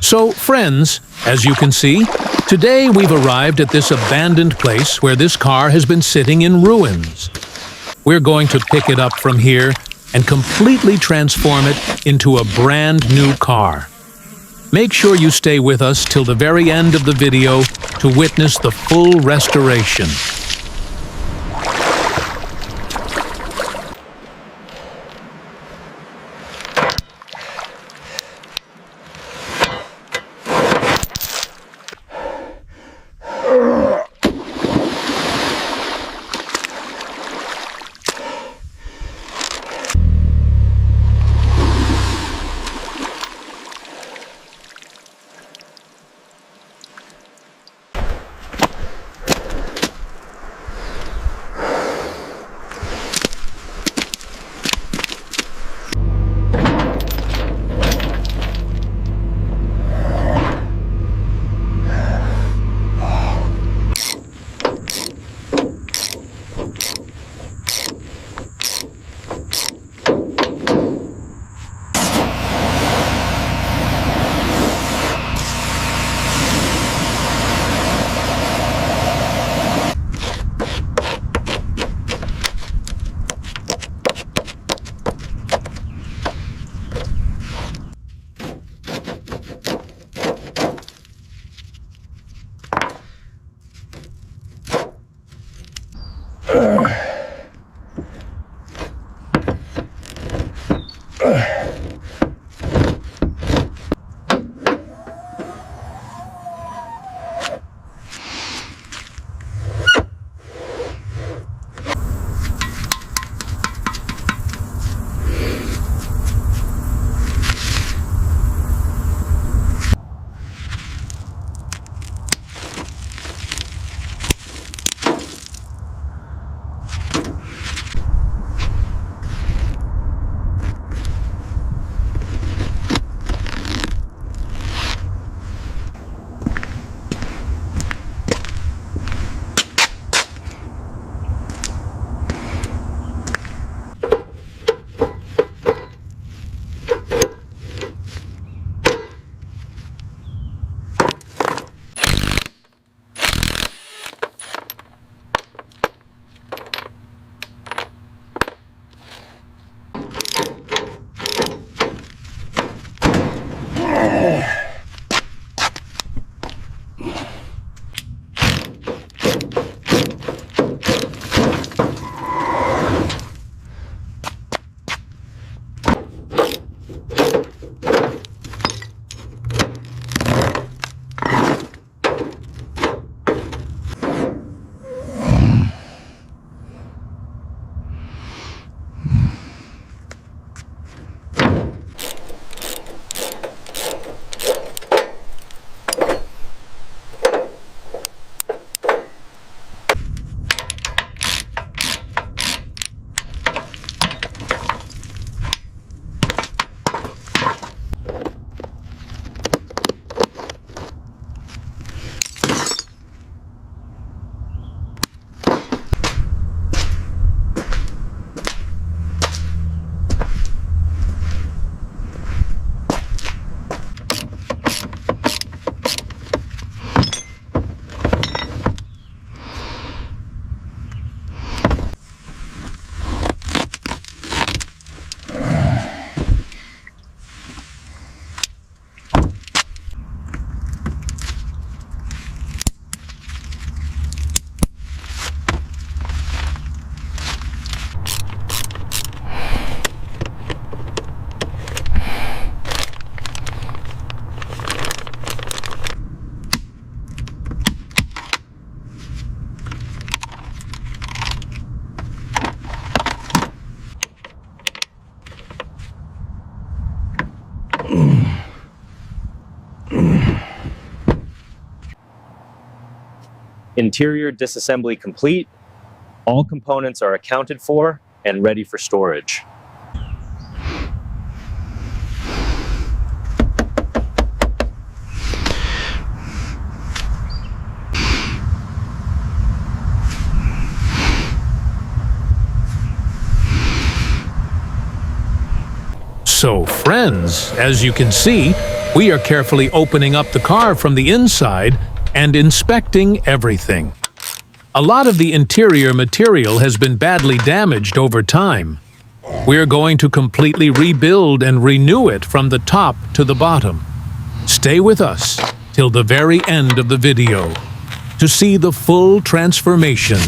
So, friends, as you can see, today we've arrived at this abandoned place where this car has been sitting in ruins. We're going to pick it up from here and completely transform it into a brand new car. Make sure you stay with us till the very end of the video to witness the full restoration. Interior disassembly complete. All components are accounted for and ready for storage. So, friends, as you can see, We are carefully opening up the car from the inside and inspecting everything. A lot of the interior material has been badly damaged over time. We're going to completely rebuild and renew it from the top to the bottom. Stay with us till the very end of the video to see the full transformation.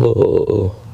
Oh.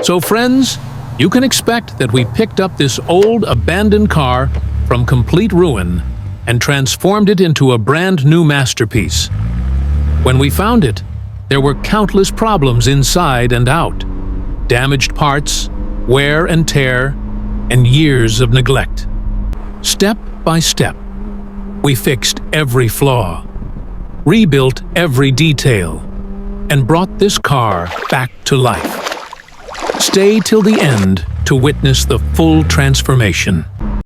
So friends, you can expect that we picked up this old abandoned car from complete ruin and transformed it into a brand new masterpiece. When we found it, there were countless problems inside and out, damaged parts, wear and tear, and years of neglect. Step by step, we fixed every flaw, rebuilt every detail, and brought this car back to life. Stay till the end to witness the full transformation.